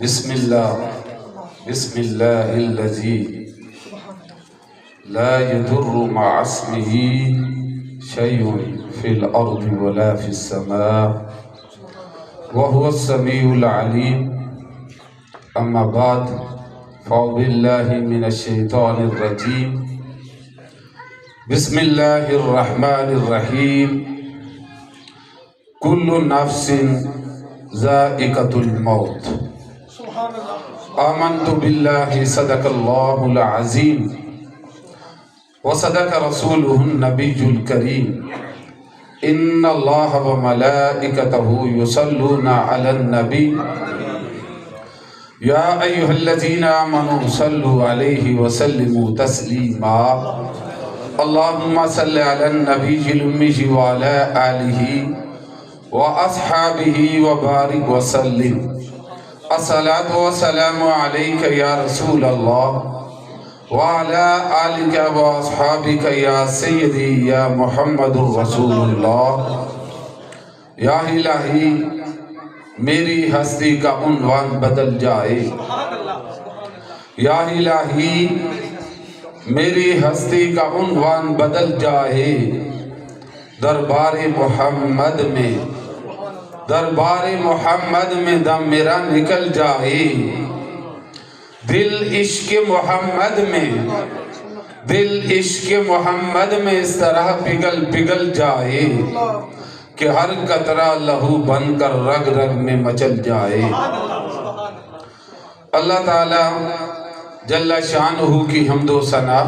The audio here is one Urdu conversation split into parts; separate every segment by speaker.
Speaker 1: بسم الله الذي لا يضر مع اسمه شيء في الأرض ولا في السماء وهو السميع العليم. أما بعد فأعوذ بالله من الشيطان الرجيم. بسم الله الرحمن الرحيم. كل نفس ذائقة الموت. آمنت بالله صدق الله العظيم وصدق رسوله النبي الكريم. إن الله وملائكته يصلون على النبي يا أيها الذين آمنوا صلوا عليه وسلموا تسليما. اللهم صل على النبي الأمي وعلى آله وأصحابه وبارك وسلم. الصلاة والسلام عليك يا رسول الله وعلى آلك وأصحابك يا سيدي يا محمد رسول اللہ. یا الہی میری ہستی کا عنوان بدل جائے. یا الہی میری ہستی کا عنوان بدل جائے. دربار محمد میں دم میرا نکل جائے. دل عشق محمد میں اس طرح پگھل جائے کہ ہر قطرہ لہو بن کر رگ رگ میں مچل جائے. اللہ تعالی جل شانہ کی حمد و ثنا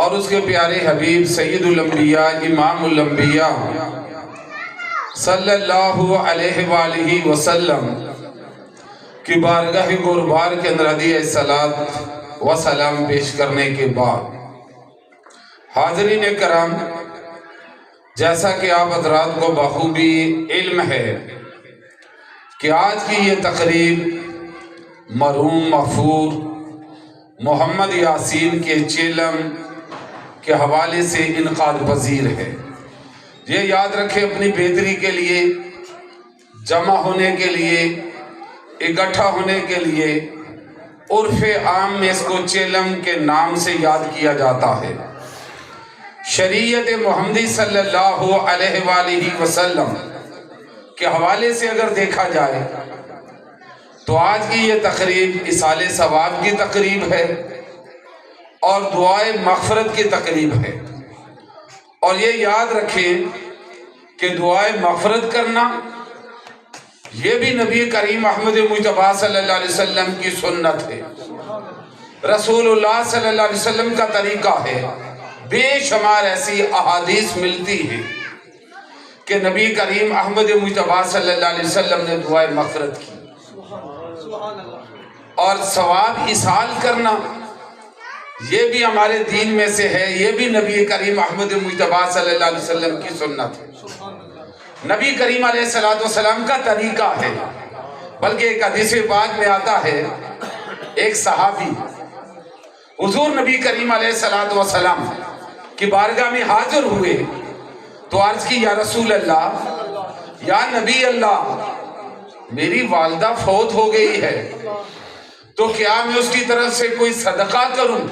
Speaker 1: اور اس کے پیارے حبیب سید الانبیاء امام الانبیاء صلی اللہ علیہ وآلہ وسلم کی بارگاہ گوربار کے اندر ہدیہ صلاۃ و سلام پیش کرنے کے بعد حاضرین کرام، جیسا کہ آپ حضرات کو بخوبی علم ہے کہ آج کی یہ تقریب مرحوم مغفور محمد یاسین کے چیلم کے حوالے سے انعقاد پذیر ہے. یہ یاد رکھے، اپنی بہتری کے لیے، جمع ہونے کے لیے، اکٹھا ہونے کے لیے عرف عام میں اس کو چیلم کے نام سے یاد کیا جاتا ہے. شریعت محمدی صلی اللہ علیہ وآلہ وسلم کے حوالے سے اگر دیکھا جائے تو آج کی یہ تقریب اصال ثواب کی تقریب ہے اور دعائے مغفرت کی تقریب ہے. اور یہ یاد رکھیں کہ دعائے مغفرت کرنا یہ بھی نبی کریم احمد مجتبیٰ صلی اللہ علیہ وسلم کی سنت ہے، رسول اللہ صلی اللہ علیہ وسلم کا طریقہ ہے. بے شمار ایسی احادیث ملتی ہیں کہ نبی کریم احمد مجتبیٰ صلی اللہ علیہ وسلم نے دعائے مغفرت کی. اور ثواب اصال کرنا یہ بھی ہمارے دین میں سے ہے، یہ بھی نبی کریم احمد مجتبیٰ صلی اللہ علیہ وسلم کی سنت ہے، نبی کریم علیہ السلام کا طریقہ ہے. بلکہ ایک حدیث پاک میں آتا ہے، ایک صحابی حضور نبی کریم علیہ السلام کی بارگاہ میں حاضر ہوئے تو عرض کی، یا رسول اللہ، یا نبی اللہ، میری والدہ فوت ہو گئی ہے، تو کیا میں اس کی طرف سے کوئی صدقہ کروں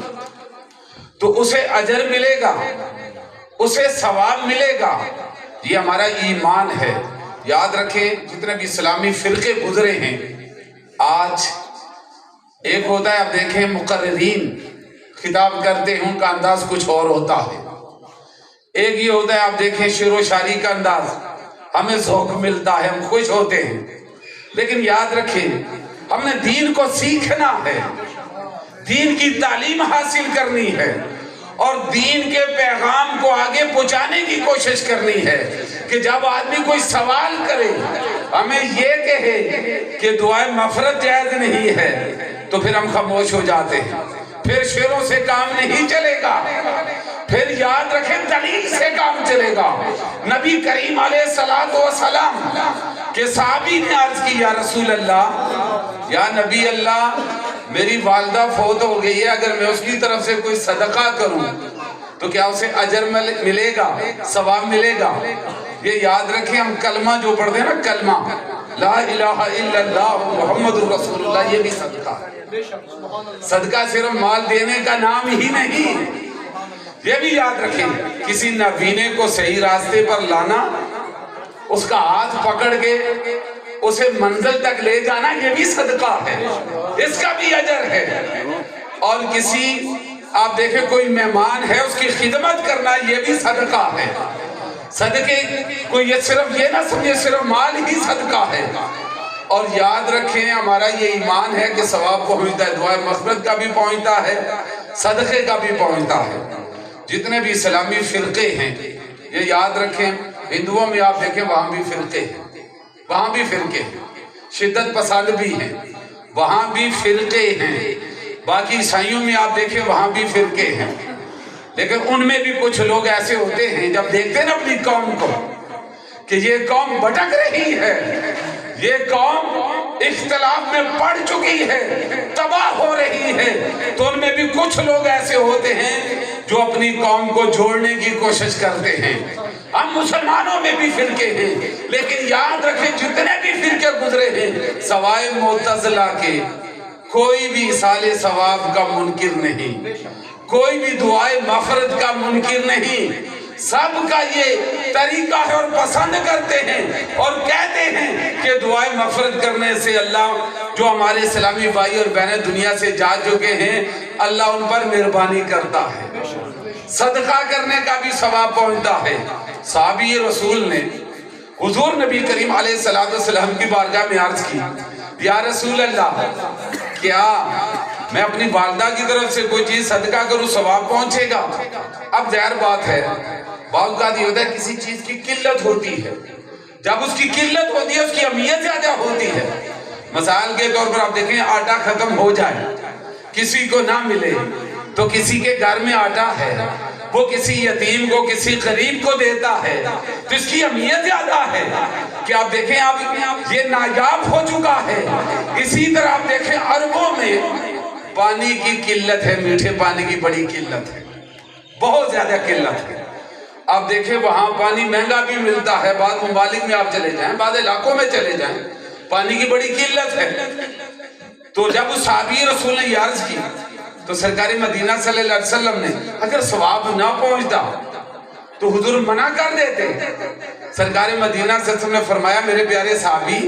Speaker 1: تو اسے اجر ملے گا، اسے ثواب ملے گا؟ یہ ہمارا ایمان ہے. یاد رکھیں جتنے بھی اسلامی فرقے گزرے ہیں، آج ایک ہوتا ہے، آپ دیکھیں مقررین خطاب کرتے ہیں، ان کا انداز کچھ اور ہوتا ہے. ایک یہ ہوتا ہے، آپ دیکھیں شعر و شاعری کا انداز، ہمیں ذوق ملتا ہے، ہم خوش ہوتے ہیں. لیکن یاد رکھیں ہم نے دین کو سیکھنا ہے، دین کی تعلیم حاصل کرنی ہے اور دین کے پیغام کو آگے پہنچانے کی کوشش کرنی ہے کہ جب آدمی کوئی سوال کرے ہمیں یہ کہے کہ دعائے مغفرت جائز نہیں ہے تو پھر ہم خاموش ہو جاتے ہیں. پھر شعروں سے کام نہیں چلے گا، پھر یاد رکھیں دلیل سے کام چلے گا. نبی کریم علیہ السلام کہ صحابی نے عرض کی، یا رسول اللہ، یا نبی اللہ، میری والدہ فوت ہو گئی ہے، اگر میں اس کی طرف سے کوئی صدقہ کروں تو کیا اسے اجر ملے گا، ثواب ملے گا؟ یہ یاد رکھیں، ہم کلمہ جو پڑھتے ہیں نا، کلمہ لا الہ الا اللہ محمد الرسول اللہ، یہ بھی صدقہ ہے۔ صدقہ صرف مال دینے کا نام ہی نہیں، یہ بھی یاد رکھیں، کسی نابینے کو صحیح راستے پر لانا، اس کا ہاتھ پکڑ کے اسے منزل تک لے جانا، یہ بھی صدقہ ہے، اس کا بھی اجر ہے۔ اور کسی آپ دیکھیں کوئی مہمان ہے، اس کی خدمت کرنا، یہ بھی صدقہ ہے۔ صدقے کو یہ صرف یہ نہ سمجھے صرف مال ہی صدقہ ہے۔ اور یاد رکھیں ہمارا یہ ایمان ہے کہ ثواب پہنچتا ہے، دعائے مغفرت کا بھی پہنچتا ہے، صدقے کا بھی پہنچتا ہے۔ جتنے بھی اسلامی فرقے ہیں یہ یاد رکھیں، ہندوؤں میں آپ دیکھیں وہاں بھی فرقے ہیں، وہاں بھی فرقے ہیں، شدت پسند بھی ہیں، وہاں بھی فرقے ہیں۔ باقی عیسائیوں میں آپ دیکھیں وہاں بھی فرقے ہیں، لیکن ان میں بھی کچھ لوگ ایسے ہوتے ہیں جب دیکھتے ہیں نا اپنی قوم کو کہ یہ قوم بھٹک رہی ہے، یہ قوم اختلاف میں پڑ چکی ہے، تباہ ہو رہی ہے، تو ان میں بھی کچھ لوگ ایسے ہوتے ہیں جو اپنی قوم کو جوڑنے کی کوشش کرتے ہیں۔ ہم مسلمانوں میں بھی فرقے ہیں، لیکن یاد رکھیں جتنے بھی فرقے گزرے ہیں سوائے معتزلہ کے کوئی بھی ایصال ثواب کا منکر نہیں، کوئی بھی دعائے مغفرت کا منکر نہیں، سب کا یہ طریقہ ہے اور پسند کرتے ہیں اور کہتے ہیں کہ دعائے مغفرت کرنے سے اللہ جو ہمارے اسلامی بھائی اور بہنیں دنیا سے جا چکے ہیں اللہ ان پر مہربانی کرتا ہے، صدقہ کرنے کا بھی ثواب پہنچتا ہے۔ صحابی رسول نے حضور نبی کریم علیہ السلام کی بارگاہ میں عرض کی، یا رسول اللہ کیا میں اپنی والدہ کی طرف سے کوئی چیز صدقہ کروں ثواب پہنچے گا؟ اب ظاہر بات ہے بعض اوقات یہ ہوتا ہے کسی چیز کی قلت ہوتی ہے، جب اس کی قلت ہوتی ہے اس کی اہمیت زیادہ ہوتی ہے۔ مثال کے طور پر آپ دیکھیں آٹا ختم ہو جائے، کسی کو نہ ملے، تو کسی کے گھر میں آٹا ہے وہ کسی یتیم کو کسی غریب کو دیتا ہے تو اس کی اہمیت زیادہ ہے کہ آپ دیکھیں اب یہ نایاب ہو چکا ہے۔ اسی طرح آپ دیکھیں عربوں میں پانی کی قلت ہے، میٹھے پانی کی بڑی قلت ہے، بہت زیادہ قلت ہے۔ آپ دیکھیں وہاں پانی مہنگا بھی ملتا ہے، بعض ممالک میں آپ چلے جائیں، بعض علاقوں میں چلے جائیں پانی کی بڑی قلت ہے۔ تو جب اس صحابی رسول نے یہ عرض کی تو سرکار مدینہ صلی اللہ علیہ وسلم نے اگر ثواب نہ پہنچتا تو حضور منع کر دیتے۔ سرکار مدینہ صلی اللہ علیہ وسلم نے فرمایا میرے پیارے صحابی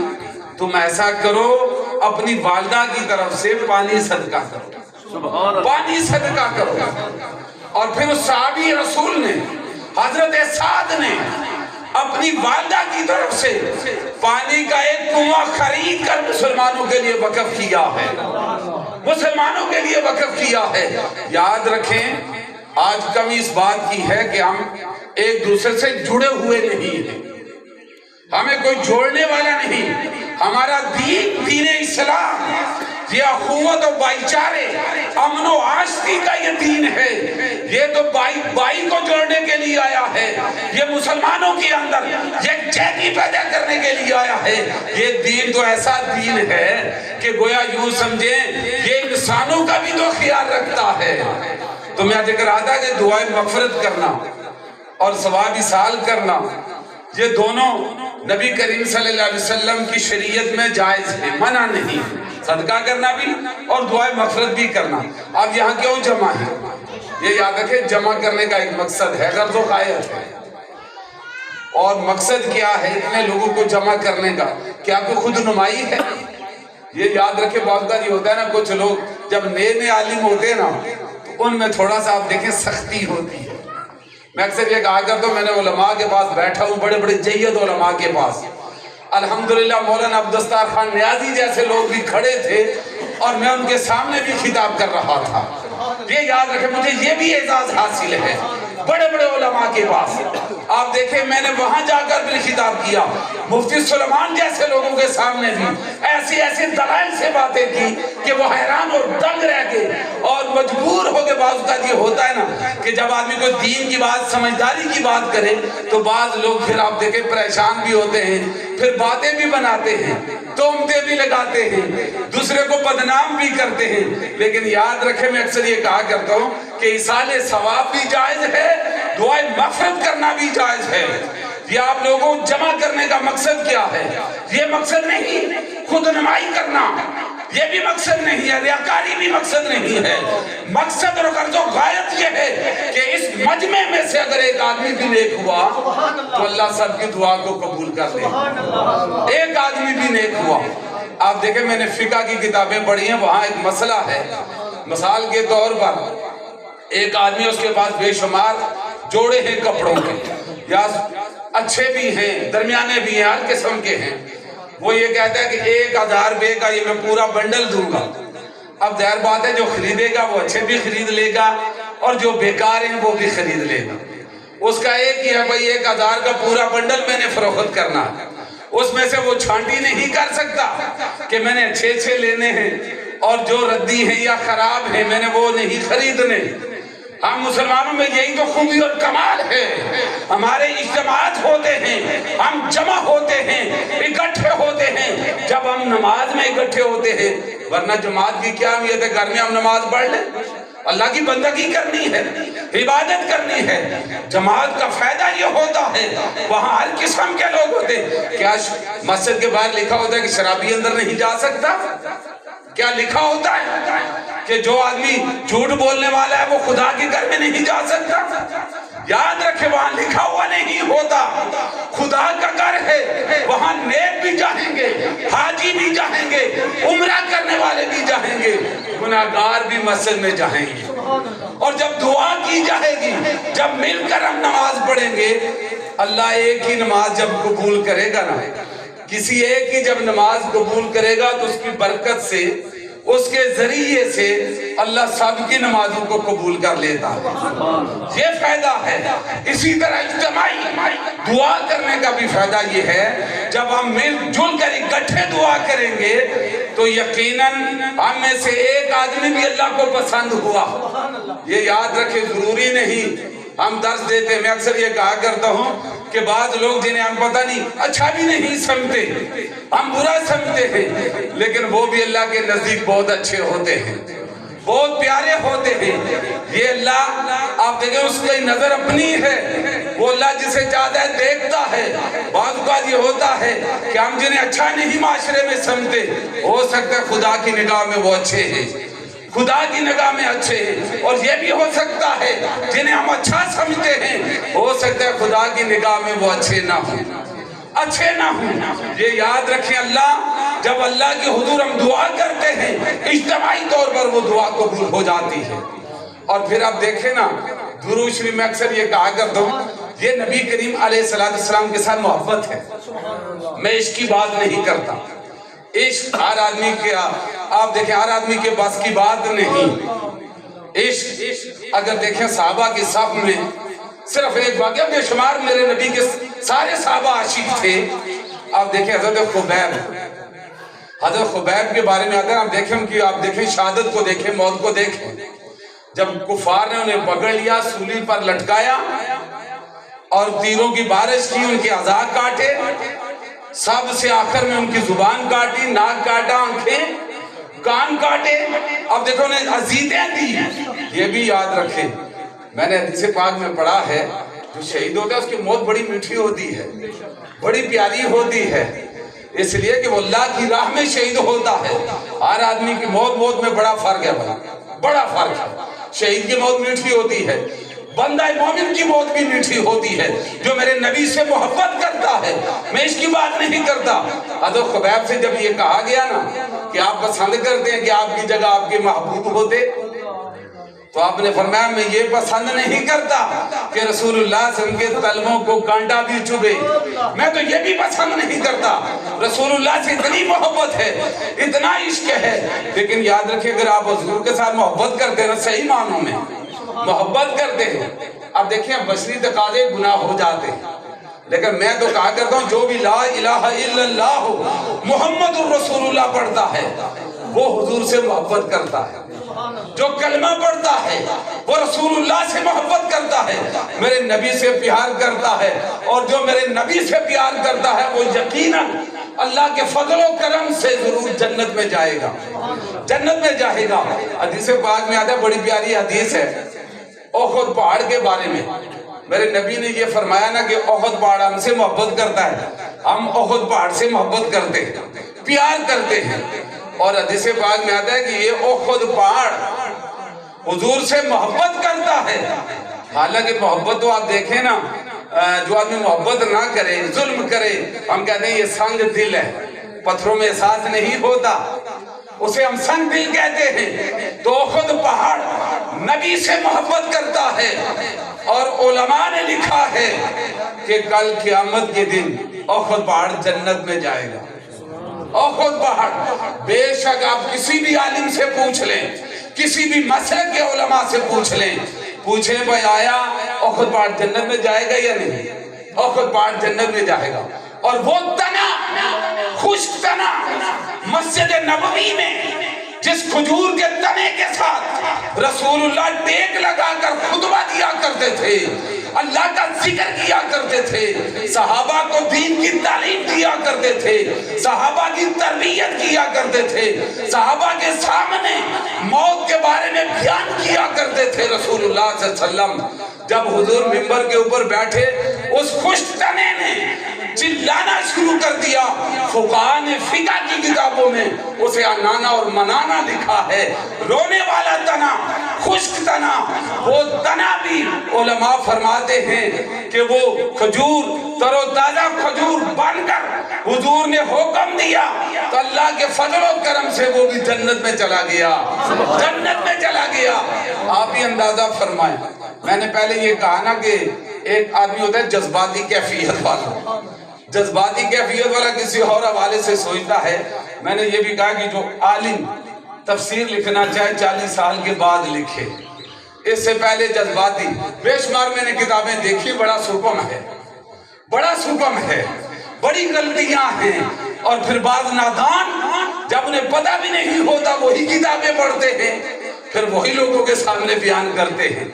Speaker 1: تم ایسا کرو اپنی والدہ کی طرف سے پانی صدقہ کرو، پانی صدقہ کرو۔ اور پھر اس صحابی رسول نے حضرت سعد نے اپنی والدہ کی طرف سے پانی کا ایک کنواں خرید کر مسلمانوں کے لیے وقف کیا ہے، مسلمانوں کے لیے وقف کیا ہے۔ یاد رکھیں آج کمی اس بات کی ہے کہ ہم ایک دوسرے سے جڑے ہوئے نہیں ہیں، ہمیں کوئی جوڑنے والا نہیں۔ ہمارا دین دین اسلام یہ اخوت و بھائی چارے امن و آشتی کا یہ دین ہے، یہ تو بائی کو جوڑنے کے لیے آیا ہے، یہ مسلمانوں کے اندر یکجہتی پیدا کرنے کے لیے آیا ہے۔ یہ دین تو ایسا دین ہے کہ گویا یوں سمجھیں یہ انسانوں کا بھی تو خیال رکھتا ہے۔ تو میں ذکر آتا کہ دعائیں مغفرت کرنا اور ثواب ایصال کرنا یہ دونوں نبی کریم صلی اللہ علیہ وسلم کی شریعت میں جائز ہے، منع نہیں، صدقہ کرنا بھی اور دعائیں مغفرت بھی کرنا۔ اب یہاں کیوں جمع ہے یہ یاد رکھیں، جمع کرنے کا ایک مقصد ہے، غرض و غایت ہے۔ اور مقصد کیا ہے اتنے لوگوں کو جمع کرنے کا؟ کیا کوئی خود نمائی ہے؟ یہ یاد رکھیں بہت بار یہ ہوتا ہے نا کچھ لوگ جب نئے عالم ہوتے ہیں نا تو ان میں تھوڑا سا آپ دیکھیں سختی ہوتی ہے۔ میں اکثر یہ کہا کرتا ہوں میں نے علماء کے پاس بیٹھا ہوں، بڑے بڑے جید علماء کے پاس، الحمدللہ مولانا عبدالستار خان نیازی جیسے لوگ بھی کھڑے تھے اور میں ان کے سامنے بھی خطاب کر رہا تھا۔ یہ یاد رکھیں مجھے یہ بھی اعزاز حاصل ہے بڑے بڑے علماء کے پاس۔ آپ دیکھیں میں نے وہاں جا کر بھی خطاب کیا، مفتی سلیمان جیسے لوگوں کے سامنے بھی ایسی ایسی دلائل سے باتیں کی کہ وہ حیران اور دنگ رہ گئے اور مجبور ہو کے بعض کا یہ ہوتا ہے نا کہ جب آدمی کو دین کی بات سمجھداری کی بات کرے تو بعض لوگ پھر آپ دیکھیں پریشان بھی ہوتے ہیں، پھر باتیں بھی بناتے ہیں، تہمتیں بھی لگاتے ہیں، دوسرے کو بدنام بھی کرتے ہیں۔ لیکن یاد رکھیں میں اکثر یہ کہا کرتا ہوں کہ ایصال ثواب بھی جائز ہے، دعائیں مغفرت کرنا بھی جائز ہے۔ یہ آپ لوگوں کو جمع کرنے کا مقصد کیا ہے؟ یہ مقصد نہیں خود نمائی کرنا، یہ بھی مقصد نہیں ہے، ریاکاری بھی مقصد نہیں ہے۔ مقصد اور غرض و غایت یہ ہے کہ اس مجمع میں سے اگر ایک آدمی بھی نیک ہوا تو اللہ سب کی دعا کو قبول کر لے۔ ایک آدمی بھی نیک ہوا۔ آپ دیکھیں میں نے فقہ کی کتابیں پڑھی ہیں، وہاں ایک مسئلہ ہے، مثال کے طور پر ایک آدمی اس کے پاس بے شمار جوڑے ہیں کپڑوں کے، یا اچھے بھی ہیں درمیانے بھی ہیں ہر قسم کے ہیں، وہ یہ کہتا ہے کہ 1000 روپے کا یہ میں پورا بنڈل دوں گا۔ اب ظاہر بات ہے جو خریدے گا وہ اچھے بھی خرید لے گا اور جو بیکار ہیں وہ بھی خرید لے گا۔ اس کا ایک ہی ہے بھائی 1000 کا پورا بنڈل میں نے فروخت کرنا ہے، اس میں سے وہ چھانٹی نہیں کر سکتا کہ میں نے اچھے لینے ہیں اور جو ردی ہیں یا خراب ہیں میں نے وہ نہیں خریدنے۔ ہم مسلمانوں میں یہی تو خوبی اور کمال ہے، ہمارے اجتماعات ہوتے ہیں، ہم جمع ہوتے ہیں، اکٹھے ہوتے ہیں جب ہم نماز میں اکٹھے ہوتے ہیں، ورنہ جماعت کی کیا اہمیت ہے؟ گھر میں ہم نماز پڑھ لیں، اللہ کی بندگی کرنی ہے، عبادت کرنی ہے۔ جماعت کا فائدہ یہ ہوتا ہے وہاں ہر قسم کے لوگ ہوتے ہیں۔ کیا مسجد کے باہر لکھا ہوتا ہے کہ شرابی اندر نہیں جا سکتا؟ کیا لکھا ہوتا ہے کہ جو آدمی جھوٹ بولنے والا ہے وہ خدا کے گھر میں نہیں جا سکتا؟ یاد رکھے وہاں لکھا ہوا نہیں ہوتا، خدا کا گھر ہے، وہاں نیک بھی جائیں گے، حاجی بھی جائیں گے، عمرہ کرنے والے بھی جائیں گے، گناہگار بھی مسجد میں جائیں گے۔ اور جب دعا کی جائے گی، جب مل کر ہم نماز پڑھیں گے، اللہ ایک ہی نماز جب قبول کرے گا نا، کسی ایک کی جب نماز قبول کرے گا تو اس کی برکت سے، اس کے ذریعے سے اللہ سب کی نمازوں کو قبول کر لیتا ہے۔ یہ فائدہ ہے۔ اسی طرح اجتماعی دعا کرنے کا بھی فائدہ یہ ہے، جب ہم مل جل کر اکٹھے دعا کریں گے تو یقیناً ہم میں سے ایک آدمی بھی اللہ کو پسند ہوا۔ یہ یاد رکھے ضروری نہیں ہم درس دیتے، میں اکثر یہ کہا کرتا ہوں کہ بعض لوگ جنہیں ہم پتہ نہیں اچھا بھی نہیں سمجھتے، ہم برا سمجھتے ہیں، لیکن وہ بھی اللہ کے نزدیک بہت اچھے ہوتے ہیں، بہت پیارے ہوتے ہیں۔ یہ اللہ آپ دیکھیں اس کی نظر اپنی ہے، وہ اللہ جسے چاہتا ہے دیکھتا ہے۔ بعض اوقات یہ ہوتا ہے کہ ہم جنہیں اچھا نہیں معاشرے میں سمجھتے، ہو سکتا ہے خدا کی نگاہ میں وہ اچھے ہیں، خدا کی نگاہ میں اچھے ہیں، اور یہ بھی ہو سکتا ہے جنہیں ہم اچھا سمجھتے ہیں، ہو سکتا ہے خدا کی نگاہ میں وہ اچھے نہ ہوں، اچھے نہ ہوں۔ یہ یاد رکھیں اللہ جب اللہ کی حضور ہم دعا کرتے ہیں اجتماعی طور پر وہ دعا قبول ہو جاتی ہے۔ اور پھر آپ دیکھیں نا درود شریف میں اکثر یہ کہا کرتا ہوں یہ نبی کریم علیہ السلام کے ساتھ محبت ہے، میں عشق کی بات نہیں کرتا۔ عشق ہر آدمی کے آپ دیکھیں ہر آدمی کے بس کی بات نہیں۔ عشق اگر دیکھیں صحابہ کی صف میں صرف ایک واقعہ، بے شمار میرے نبی کے سارے صحابہ عاشق تھے۔ آپ دیکھیں حضرت خبیب کے بارے میں اگر آپ دیکھیں ان کی آپ دیکھیں شہادت کو دیکھیں، موت کو دیکھیں، جب کفار نے انہیں پکڑ لیا سولی پر لٹکایا اور تیروں کی بارش کی، ان کے اعضاء کاٹے، سب سے آخر میں ان کی زبان کاٹی، ناک کاٹا، آنکھیں کان کاٹے۔ اب دیکھو انہیں عزیتیں دی۔ یہ بھی یاد رکھیں میں نے حدیث پاک میں پڑھا ہے جو شہید ہوتا ہے اس کی موت بڑی میٹھی ہوتی ہے، بڑی پیاری ہوتی ہے، اس لیے کہ وہ اللہ کی راہ میں شہید ہوتا ہے۔ ہر آدمی کی موت میں بڑا فرق ہے بھائی، بڑا فرق ہے۔ شہید کی موت میٹھی ہوتی ہے، بندہ مومن کی موت بھی میٹھی ہوتی ہے جو میرے نبی سے محبت کرتا ہے، میں اس کی بات نہیں کرتا۔ حضرت خبیب سے جب یہ کہا گیا نا کہ آپ پسند کرتے ہیں کہ آپ کی جگہ آپ کے محبوب ہوتے، تو آپ نے فرمایا میں یہ پسند نہیں کرتا کہ رسول اللہ صلی اللہ علیہ وسلم کے تلووں کو کانٹا بھی چبھے، میں تو یہ بھی پسند نہیں کرتا۔ رسول اللہ سے اتنی محبت ہے، اتنا عشق ہے، لیکن یاد رکھیں اگر آپ حضور کے ساتھ محبت کرتے ہیں نا، صحیح معنوں میں محبت کرتے ہیں، اب دیکھیں بشری تقاضے گناہ ہو جاتے ہیں، لیکن میں تو کہا کرتا ہوں جو بھی لا الہ الا اللہ محمد الرسول اللہ پڑھتا ہے وہ حضور سے محبت کرتا ہے، جو کلمہ پڑھتا ہے وہ رسول اللہ سے محبت کرتا ہے، میرے نبی سے پیار کرتا ہے، اور جو میرے نبی سے پیار کرتا ہے وہ یقیناً اللہ کے فضل و کرم سے ضرور جنت میں جائے گا، جنت میں جائے گا۔ حدیث پاک میں آتا ہے بڑی پیاری حدیث ہے احد پہاڑ کے بارے میں، میرے نبی نے یہ فرمایا نا کہ احد پہاڑ ہم سے محبت کرتا ہے، ہم احد پہاڑ سے محبت کرتے ہیں، پیار کرتے ہیں۔ اور حدیث پاک میں آتا ہے کہ یہ احد پہاڑ حضور سے محبت کرتا ہے۔ حالانکہ محبت تو آپ دیکھیں نا، جو آدمی محبت نہ کرے، ظلم کرے، ہم کہتے ہیں یہ سنگ دل ہے، پتھروں میں احساس نہیں ہوتا، اسے ہم سنگ دل کہتے ہیں۔ تو خود پہاڑ نبی سے محبت کرتا ہے، اور علماء نے لکھا ہے کہ کل قیامت کے دن احد پہاڑ جنت میں جائے گا۔ احد پہاڑ، بے شک آپ کسی بھی عالم سے پوچھ لیں، کسی بھی مسلک کے علماء سے پوچھ لیں، پوچھیں بھائی آیا احد پہاڑ جنت میں جائے گا یا نہیں؟ احد پہاڑ جنت میں جائے گا۔ اور وہ تنا، خشک تنا مسجد نبوی میں جس کھجور کے تنے کے ساتھ رسول اللہ ٹیک لگا کر خطبہ دیا کرتے تھے، اللہ کا ذکر کیا کرتے تھے، صحابہ کو دین کی تعلیم دیا کرتے تھے، صحابہ کی تربیت کیا کرتے تھے، صحابہ کے سامنے موت کے بارے میں بیان کیا کرتے تھے رسول اللہ صلی اللہ علیہ وسلم۔ جب حضور منبر کے اوپر بیٹھے، اس خشک تنے نے چلانا شروع کر دیا۔ فقہاء نے فقہ کی کتابوں میں اسے انانا اور منانا لکھا ہے، رونے والا تنا، خشک تنا۔ وہ تنا بھی علماء فرماتے ہیں کہ وہ کھجور تر و تازہ کھجور بن کر حضور نے حکم دیا تو اللہ کے فضل و کرم سے وہ بھی جنت میں چلا گیا، جنت میں چلا گیا۔ آپ ہی اندازہ فرمائیں، میں نے پہلے یہ کہا نا کہ ایک آدمی ہوتا ہے جذباتی کیفیت والا، جذباتی کیفیت والا کسی اور حوالے سے سوچتا ہے۔ میں نے یہ بھی کہا کہ جو عالم تفسیر لکھنا چاہے 40 سال کے بعد لکھے، اس سے پہلے جذباتی۔ بے شمار میں نے کتابیں دیکھی، بڑا سپم ہے، بڑا سپم ہے، بڑی غلطیاں ہیں۔ اور پھر بعض نادان جب انہیں پتہ بھی نہیں ہوتا وہی کتابیں پڑھتے ہیں، پھر وہی لوگوں کے سامنے بیان کرتے ہیں۔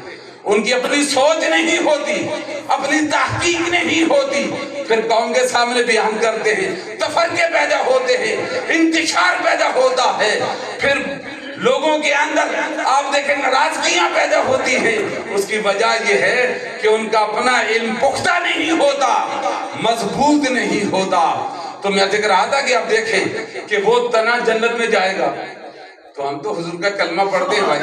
Speaker 1: ان کی اپنی سوچ نہیں ہوتی، اپنی تحقیق نہیں ہوتی، پھر قوم کے سامنے بیان کرتے ہیں، تفرقے پیدا ہوتے ہیں، انتشار پیدا ہوتا ہے، پھر لوگوں کے اندر آپ دیکھیں ناراضگیاں پیدا ہوتی ہیں۔ اس کی وجہ یہ ہے کہ ان کا اپنا علم پختہ نہیں ہوتا، مضبوط نہیں ہوتا۔ تو میں ذکر رہا تھا کہ آپ دیکھیں کہ وہ تنا جنت میں جائے گا، تو ہم تو حضور کا کلمہ پڑھتے ہیں بھائی،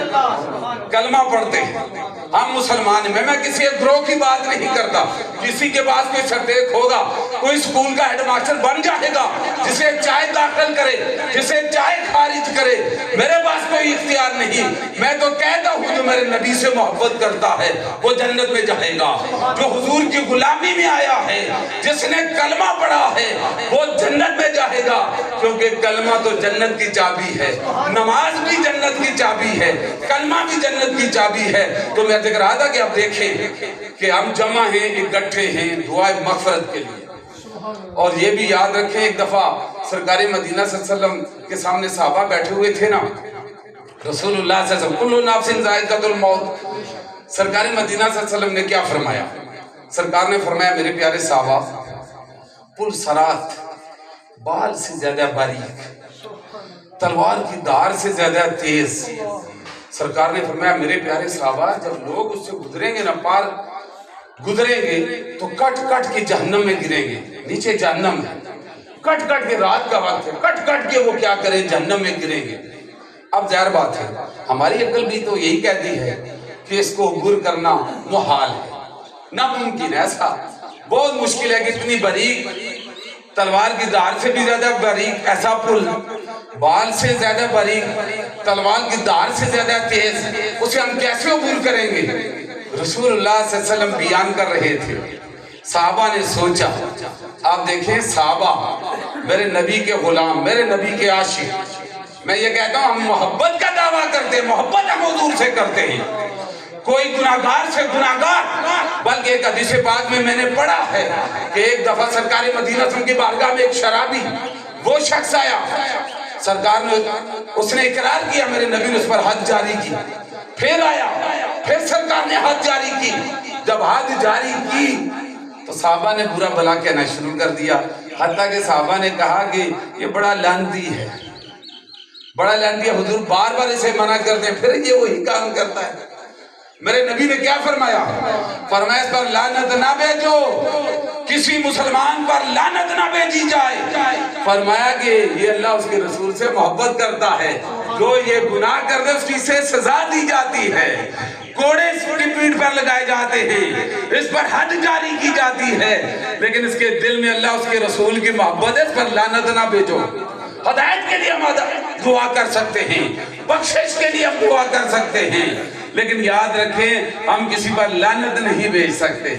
Speaker 1: کلمہ پڑھتے ہیں، ہم مسلمان ہیں۔ میں کسی ایک گروہ کی بات نہیں کرتا، کسی کے پاس کوئی سرٹیک ہوگا، کوئی سکول کا ہیڈ ماسٹر بن جائے گا، جسے چاہے داخل کرے، جسے چاہے خارج کرے، میرے پاس کوئی اختیار نہیں۔ میں تو کہتا ہوں جو میرے نبی سے محبت کرتا ہے وہ جنت میں جائے گا، جو حضور کی غلامی میں آیا ہے، جس نے کلمہ پڑھا ہے وہ جنت میں جائے گا، کیونکہ کلمہ تو جنت کی چابی ہے، نماز بھی جنت کی چابی ہے، کلمہ بھی جنت کی چابی ہے۔ تو میں ذکر رہا تھا کہ آپ دیکھیں کہ ہم جمع ہیں، اکٹھے ہیں دعائے مغفرت کے لیے۔ اور یہ بھی یاد رکھیں، ایک دفعہ سرکار مدینہ صلی اللہ علیہ وسلم کے سامنے صحابہ بیٹھے ہوئے تھے نا، رسول اللہ صلی اللہ علیہ وسلم کل نفس ذائقۃ الموت، سرکار مدینہ صلی اللہ علیہ وسلم نے کیا فرمایا؟ سرکار نے فرمایا میرے پیارے صحابہ، پل سرات، بال سے زیادہ باریک، تلوار کی دھار سے زیادہ تیز۔ سرکار نے فرمایا میرے پیارے صحابہ، جب لوگ اس سے گزریں گے نا، پار گزریں گے تو کٹ کٹ کے جہنم میں گریں گے، نیچے جہنم ہے، کٹ کٹ کے، رات کا وقت ہے، کٹ کٹ کے وہ کیا کریں، جہنم میں گریں گے۔ اب ظاہر بات ہے ہماری عقل بھی تو یہی کہتی ہے کہ اس کو عبور کرنا محال ہے، ناممکن ہے، ایسا بہت مشکل ہے کہ اتنی باریک، تلوار کی دھار سے بھی زیادہ باریک ایسا پل، بال سے زیادہ باریک، تلوار کی دھار سے زیادہ تیز، اسے ہم کیسے عبور کریں گے؟ رسول اللہ صلی اللہ علیہ وسلم بیان کر رہے تھے، صحابہ نے سوچا۔ آپ دیکھیں صحابہ میرے نبی کے غلام، میرے نبی کے عاشق، میں یہ کہتا ہوں ہم محبت کا دعویٰ کرتے ہیں، محبت ہم حضور سے کرتے ہیں، کوئی گناہگار سے گناہگار۔ بلکہ ایک حدیث پاک میں نے پڑھا ہے کہ ایک دفعہ سرکار مدینہ صلی اللہ علیہ وسلم کی بارگاہ میں ایک شرابی وہ شخص آیا، سرکار نے اس نے اقرار کیا، میرے نبی نے اس پر حد جاری کی، پھر آیا، پھر سرکار نے حد جاری کی۔ جب حد جاری کی تو صحابہ نے برا بھلا کہنا شروع کر دیا، حتیٰ کہ صحابہ نے کہا کہ یہ بڑا لعنتی ہے، بڑا لعنتی ہے، حضور بار بار اسے منع کرتے ہیں، پھر یہ وہی کام کرتا ہے۔ میرے نبی نے کیا فرمایا؟ فرمایا اس پر لعنت نہ بھیجو، کسی مسلمان پر لعنت نہ بھیجی جائے۔ فرمایا کہ یہ اللہ اس کے رسول سے محبت کرتا ہے، جو یہ گناہ کر دے اس کی سے سزا دی جاتی ہے، کوڑے اس کی پیٹھ پر لگائے جاتے ہیں، اس پر حد جاری کی جاتی ہے، لیکن اس کے دل میں اللہ اس کے رسول کی محبت ہے، اس پر لعنت نہ بھیجو۔ ہدایت کے لیے ہم دعا کر سکتے ہیں، بخشش کے لیے ہم دعا کر سکتے ہیں، لیکن یاد رکھیں ہم کسی پر لعنت نہیں بھیج سکتے۔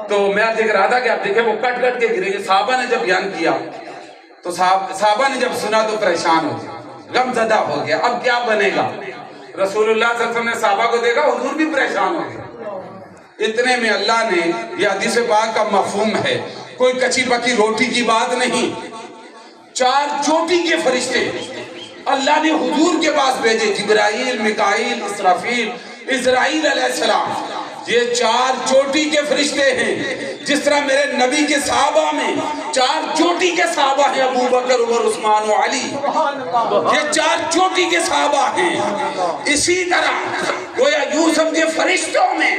Speaker 1: تو میں دیکھ رہا تھا کہ آپ دیکھیں وہ کٹ کٹ کے گرے گے۔ صحابہ نے جب بیان کیا تو صحابہ نے جب سنا تو پریشان ہو گیا، غم زدہ ہو گیا، اب کیا بنے گا؟ رسول اللہ صلی اللہ علیہ وسلم نے صحابہ کو دیکھا، حضور بھی پریشان ہو گئے۔ اتنے میں اللہ نے، یہ حدیث پاک کا مفہوم ہے، کوئی کچی پکی روٹی کی بات نہیں، 4 چوٹی کے فرشتے اللہ نے حضور کے پاس بھیجے، جبرائیل، میکائیل، اسرافیل، اسرائیل علیہ السلام۔ یہ 4 چوٹی کے فرشتے ہیں، جس طرح میرے نبی کے صحابہ میں 4 چوٹی کے صحابہ ہیں، ابو بکر، عمر، عثمان و علی، یہ 4 چوٹی کے صحابہ ہیں۔ اسی طرح گویا یوں سمجھے فرشتوں میں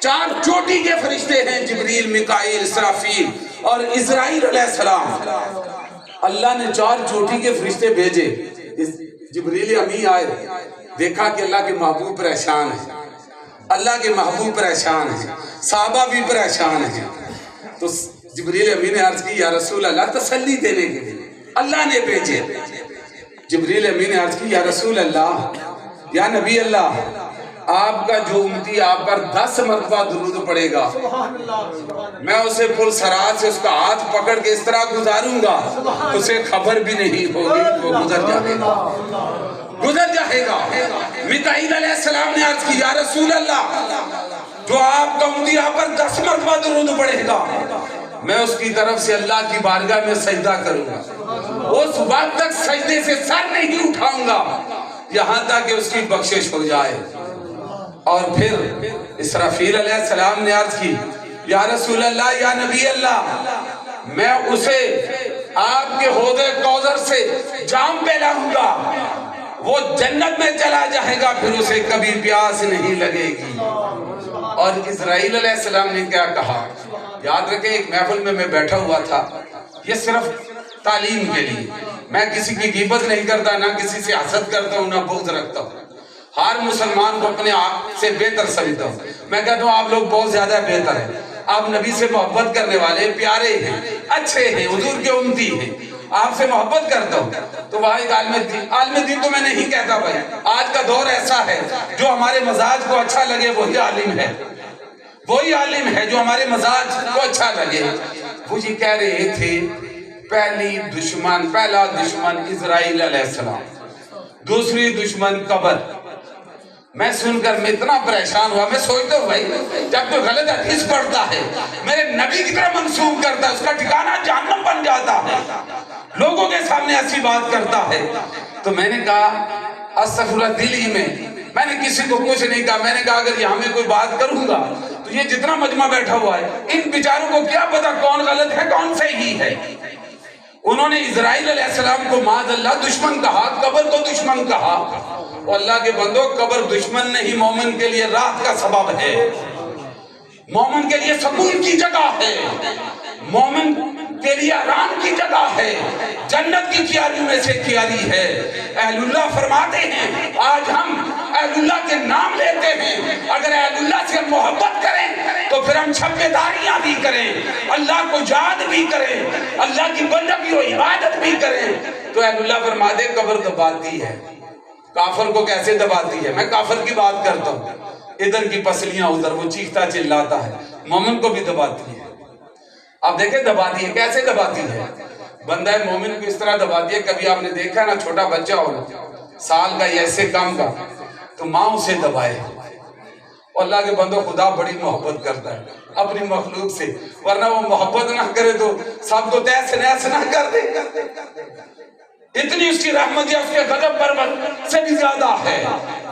Speaker 1: 4 چوٹی کے فرشتے ہیں، جبریل، میکائیل، اسرافیل اور اسرائیل علیہ السلام۔ اللہ نے 4 چوٹی کے فرشتے بھیجے، جبریل امی آئے، دیکھا کہ اللہ کے محبوب پریشان ہیں، اللہ کے محبوب پریشان ہیں، صحابہ بھی پریشان ہیں۔ تو جبریل امی نے عرض کی یا رسول اللہ، تسلی دینے کے لیے اللہ نے بھیجے۔ جبریل امی نے عرض کی یا رسول اللہ، یا نبی اللہ، آپ کا جو امتی آپ پر 10 مرتبہ درود پڑے گا، میں اسے پل سرات سے اس کا ہاتھ پکڑ کے اس طرح گزاروں گا، اسے خبر بھی نہیں ہوگی، وہ گزر جائے گا، گزر جائے گا۔ میکائیل علیہ السلام نے عرض کی یا رسول اللہ، جو آپ کا امتی آپ پر 10 مرتبہ درود پڑے گا، میں اس کی طرف سے اللہ کی بارگاہ میں سجدہ کروں گا، اس وقت تک سجدے سے سر نہیں اٹھاؤں گا یہاں تک کہ اس کی بخشش ہو جائے۔ اور پھر اسرافیل علیہ السلام نے عرض کی یا رسول اللہ، یا نبی اللہ، میں اسے آپ کے حوض کوثر سے جام پلاؤں گا، وہ جنت میں چلا جائے گا، پھر اسے کبھی پیاس نہیں لگے گی۔ اور اسرائیل علیہ السلام نے کیا کہا؟ یاد رکھیں ایک محفل میں میں بیٹھا ہوا تھا، یہ صرف تعلیم کے لیے، میں کسی کی غیبت نہیں کرتا، نہ کسی سے حسد کرتا ہوں، نہ بغض رکھتا ہوں، ہر مسلمان کو اپنے آپ سے بہتر سمجھتا ہوں۔ میں کہتا ہوں آپ لوگ بہت زیادہ بہتر ہیں، آپ نبی سے محبت کرنے والے، پیارے ہیں، اچھے ہیں، حضور کے امتی ہیں، آپ سے محبت کرتا ہوں۔ تو وہاں ایک عالم دین تو میں نہیں کہتا بھائی، آج کا دور ایسا ہے جو ہمارے مزاج کو اچھا لگے وہی عالم ہے، وہی عالم ہے جو ہمارے مزاج کو اچھا لگے۔ وہ یہ کہہ رہے تھے پہلا دشمن اسرائیل علیہ السلام، دوسری دشمن قبر۔ میں سن کر میں اتنا پریشان ہوا، میں سوچتا ہوں بھائی جب کوئی غلط حدیث پڑھتا ہے، میرے نبی کی طرح منسوب کرتا ہے، اس کا ٹھکانہ جہنم بن جاتا ہے، لوگوں کے سامنے ایسی بات کرتا ہے۔ تو میں نے کہا استغفر اللہ، دل ہی میں نے کسی کو کچھ نہیں کہا، میں نے کہا اگر یہاں میں کوئی بات کروں گا تو یہ جتنا مجمع بیٹھا ہوا ہے ان بیچاروں کو کیا پتا کون غلط ہے کون صحیح ہے۔ انہوں نے اسرائیل علیہ السلام کو معاذ اللہ دشمن کہا، قبر کو دشمن کہا۔ اور اللہ کے بندوں، قبر دشمن نہیں، مومن کے لیے راحت کا سبب ہے، مومن کے لیے سکون کی جگہ ہے، مومن کے لیے آرام کی جگہ ہے، جنت کی کیاریوں میں سے کیاری ہے۔ اہل اللہ فرماتے ہیں آج ہم اہل اللہ کے نام لیتے ہیں، اگر اہل اللہ سے محبت کریں تو پھر ہم چھپے داریاں بھی کریں، اللہ کو یاد بھی کریں، اللہ کی بندگی و عبادت بھی کریں، تو اہل اللہ فرماتے ہیں قبر دباتی ہے۔ کافر کو کیسے دباتی ہے؟ میں کافر کی بات کرتا ہوں، ادھر کی پسلیاں ادھر، وہ چیختا چلاتا ہے، مومن کو بھی دباتی ہے۔ آپ دیکھیں دباتی ہے، کیسے دباتی ہے؟ بندہ مومن کو اس طرح دباتی ہے، کبھی آپ نے دیکھا نا چھوٹا بچہ ہونا سال کا یا ایسے کام کا تو ماں اسے دبائے، اور اللہ کے بندوں خدا بڑی محبت کرتا ہے اپنی مخلوق سے، ورنہ وہ محبت نہ کرے تو سب کو تیس نیس نہ کر دے، اتنی اس کی رحمت یا اس کے غضب پر سے بھی زیادہ ہے،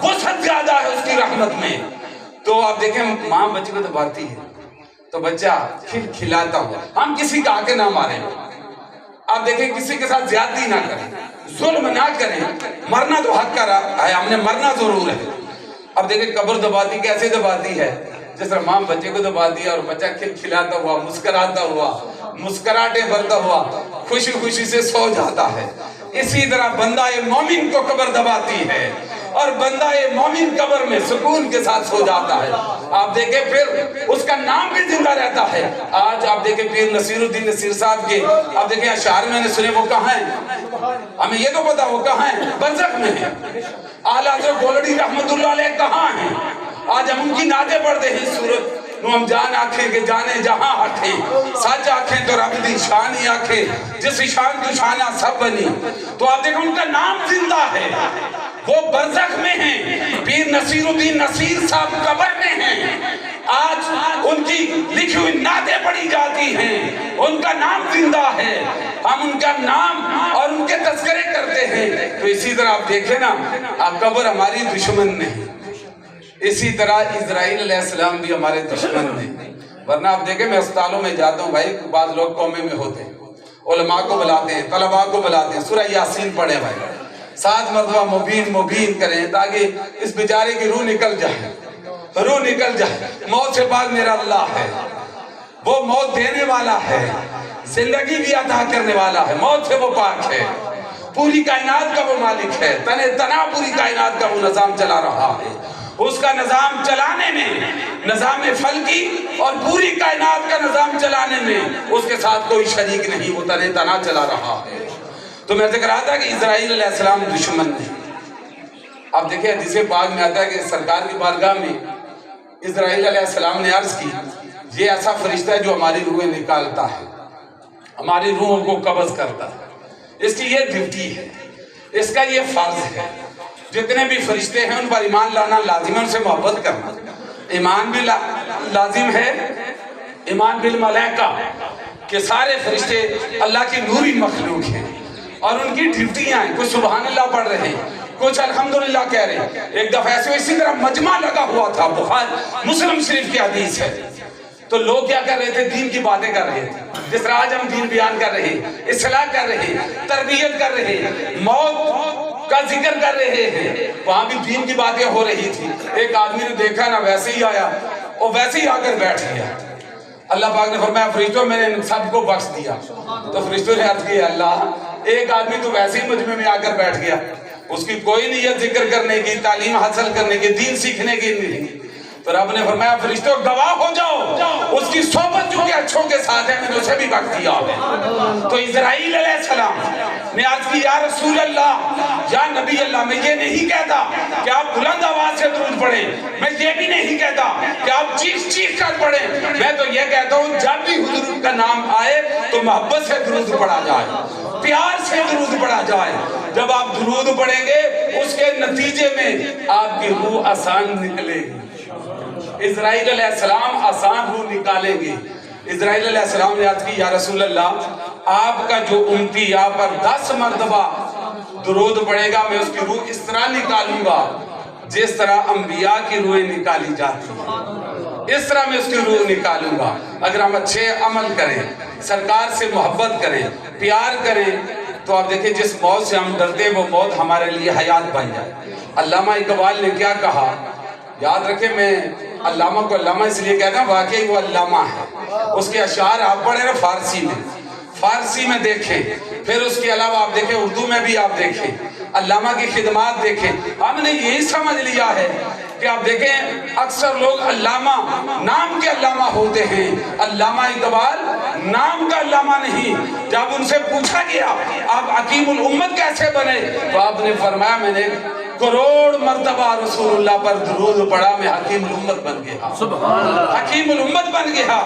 Speaker 1: وسعت زیادہ ہے اس کی رحمت میں۔ تو آپ دیکھیں ماں بچے کو دباتی ہے تو بچہ کھلاتا ہوا، ہم کسی کا آگے نہ ماریں، آپ دیکھیں کسی کے ساتھ زیادتی نہ کریں، ظلم نہ کریں، مرنا تو حق کا ہے، ہم نے مرنا ضرور ہے، اب دیکھیں قبر دباتی کیسے دباتی ہے؟ جس طرح ماں بچے کو دباتی ہے اور بچہ کھلکھلاتا ہوا، مسکراتا ہوا، مسکراہٹیں بھرتا ہوا خوشی خوشی سے سو جاتا ہے، اسی طرح بندہ مومن کو قبر دباتی ہے اور بندہ مومن قبر میں سکون کے ساتھ سو جاتا ہے۔ آپ دیکھیں پھر اس کا نام بھی زندہ رہتا ہے۔ آج آپ دیکھیں پیر نصیر الدین نصیر صاحب کے، آپ دیکھیں اشعار میں نے سنے، وہ کہاں ہیں؟ ہمیں یہ تو پتا وہ کہاں ہیں؟ برزخ میں ہیں۔ اعلیٰ حضرت گولڑی رحمت اللہ علیہ کہاں ہیں؟ آج ہم ان کی نعتیں پڑھتے ہیں، سورت نو ہم جان آنکھیں کہ جانے جہاں آنکھیں، سچ آنکھیں تو رب دی شانی آنکھیں، جس شان تو شانہ سب بنی۔ تو آپ دیکھیں ان کا نام زندہ ہے، وہ برزخ میں ہیں۔ پیر نصیر الدین نصیر صاحب قبر میں ہیں، آج ان کی لکھی ہوئی نعتیں پڑھی جاتی ہیں، ان کا نام زندہ ہے، ہم ان کا نام اور ان کے تذکرے کرتے ہیں۔ تو اسی طرح آپ دیکھیں نا، قبر ہماری دشمن نہیں، اسی طرح اسرائیل علیہ السلام بھی ہمارے دشمن نہیں۔ ورنہ آپ دیکھیں میں اسپتالوں میں جاتا ہوں بھائی، بعض لوگ قومے میں ہوتے ہیں، علماء کو بلاتے ہیں، طلباء کو بلاتے ہیں، سورہ یاسین پڑھیں بھائی، 7 مرتبہ مبین مبین کریں تاکہ اس بیچارے کی روح نکل جائے، روح نکل جائے۔ موت سے بعد میرا اللہ ہے، وہ موت دینے والا ہے، زندگی بھی عطا کرنے والا ہے، موت سے وہ پاک ہے، پوری کائنات کا وہ مالک ہے، تنہ تنہا پوری کائنات کا وہ نظام چلا رہا ہے۔ اس کا نظام چلانے میں، نظام فلکی اور پوری کائنات کا نظام چلانے میں اس کے ساتھ کوئی شریک نہیں، وہ تنہ تنہا چلا رہا ہے۔ تو میں ذکر آتا کہ اسرائیل علیہ السلام دشمن نہیں۔ اب دیکھیں حدیث پاک میں آتا ہے کہ سرکار کی بارگاہ میں اسرائیل علیہ السلام نے عرض کی، یہ ایسا فرشتہ ہے جو ہماری روحیں نکالتا ہے، ہماری روحوں کو قبض کرتا ہے، اس کی یہ ڈیوٹی ہے، اس کا یہ فرض ہے۔ جتنے بھی فرشتے ہیں ان پر ایمان لانا لازم ہے، ان سے محبت کرنا ایمان بھی لازم ہے۔ ایمان بالملائکہ کہ سارے فرشتے اللہ کی نوری مخلوق ہیں اور ان کی ڈیوٹیاں ہیں، کچھ سبحان اللہ پڑھ رہے ہیں، کچھ الحمدللہ کہہ رہے ہیں۔ ایک دفعہ ایسے اسی طرح مجمع لگا ہوا تھا، بخاری مسلم شریف کی حدیث ہے، تو لوگ کیا کر رہے تھے؟ دین کی باتیں کر رہے تھے، جس طرح آج ہم دین بیان کر رہے ہیں، اصلاح کر رہے ہیں، تربیت کر رہے ہیں، موت کا ذکر کر رہے ہیں، وہاں بھی دین کی باتیں ہو رہی تھی۔ ایک آدمی نے دیکھا نا، ویسے ہی آیا اور ویسے ہی آ کر بیٹھ گیا۔ اللہ پاک نے فرمایا فرشتوں میں نے سب کو بخش دیا۔ تو فرشتوں نے عرض کیا اللہ ایک آدمی تو ویسے ہی مجمع میں آ کر بیٹھ گیا، اس کی کوئی نیت ذکر کرنے کی، تعلیم حاصل کرنے کی، دین سیکھنے کی نہیں۔ تو رب نے فرمایا فرشتوں گواہ ہو جاؤ، اس کی صحبت جو کہ اچھوں کے ساتھ ہے میں نے اسے بھی بخش دیا ہے۔ تو اسرائیل علیہ السلام نے عرض کی یا رسول اللہ، یا نبی اللہ، میں یہ نہیں کہتا کہ آپ بلند آواز سے درود پڑھیں، میں یہ بھی نہیں کہتا کہ آپ چیخ چیخ کر پڑھیں، میں تو یہ کہتا ہوں جب بھی حضور کا نام آئے تو محبت سے درود پڑھا جائے، پیار سے درود پڑھا جائے۔ جب آپ درود پڑھیں گے اس کے نتیجے میں آپ کی روح آسان نکلے گی۔ اسرائیل علیہ السلام آسان روح نکالیں گے۔ اسرائیل علیہ السلام نے عرض کی یا رسول اللہ، آپ کا جو امتی آپ پر 10 مرتبہ درود پڑھے گا میں اس کی روح اس طرح نکالوں گا جس طرح انبیاء کی روحیں نکالی جاتی ہیں، اس طرح میں اس کی روح نکالوں گا۔ اگر ہم اچھے عمل کریں، سرکار سے محبت کریں، پیار کریں، تو آپ دیکھیں جس موت سے ہم ڈرتے ہیں وہ موت ہمارے لیے حیات بن جائے۔ علامہ اقبال نے کیا کہا، یاد رکھیں میں علامہ کو علامہ اس لیے کہتا ہوں واقعی وہ علامہ ہے، اس کے اشعار آپ پڑھیں نا فارسی میں دیکھیں، پھر اس کے علاوہ آپ دیکھیں اردو میں بھی آپ دیکھیں، علامہ کی خدمات دیکھیں۔ ہم نے یہی سمجھ لیا ہے کہ آپ دیکھیں اکثر لوگ علامہ نام کے علامہ ہوتے ہیں، علامہ اقبال نام کا علامہ نہیں۔ جب ان سے پوچھا گیا آپ حکیم الامت کیسے بنے تو آپ نے فرمایا میں نے 1 کروڑ مرتبہ رسول اللہ پر درود پڑھا، میں حکیم الامت بن گیا، حکیم الامت بن گیا۔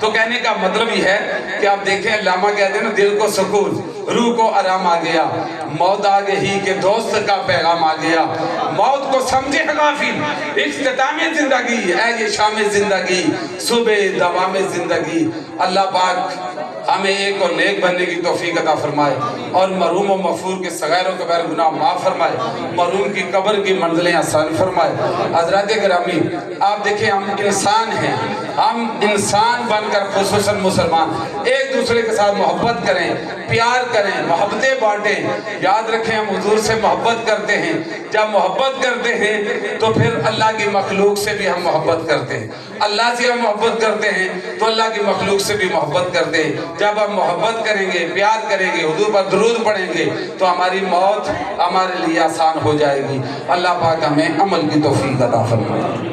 Speaker 1: تو کہنے کا مطلب یہ ہے کہ آپ دیکھیں علامہ کہتے ہیں نا دل کو سکون، روح کو آرام آ گیا، موت آ گئی کہ دوست کا پیغام آ گیا، موت کو سمجھے غافل، اختتام زندگی اے یہ شام زندگی، صبح دوام زندگی۔ اللہ پاک ہمیں ایک اور نیک بننے کی توفیق عطا فرمائے اور مرحوم و مغفور کے صغیر و کبیر گناہ معاف فرمائے، مرحوم کی قبر کی منزلیں آسان فرمائے۔ حضرات گرامی، آپ دیکھیں ہم انسان ہیں، ہم انسان بن کر خصوصاً مسلمان ایک دوسرے کے ساتھ محبت کریں، پیار کریں، محبتیں بانٹیں۔ یاد رکھیں ہم حضور سے محبت کرتے ہیں، جب محبت کرتے ہیں تو پھر اللہ کی مخلوق سے بھی ہم محبت کرتے ہیں، اللہ سے ہم محبت کرتے ہیں تو اللہ کی مخلوق سے بھی محبت کرتے ہیں۔ جب ہم محبت کریں گے، پیار کریں گے، حضور پر درود پڑھیں گے تو ہماری موت ہمارے لیے آسان ہو جائے گی۔ اللہ پاک ہمیں عمل کی توفیق عطا فرمائے۔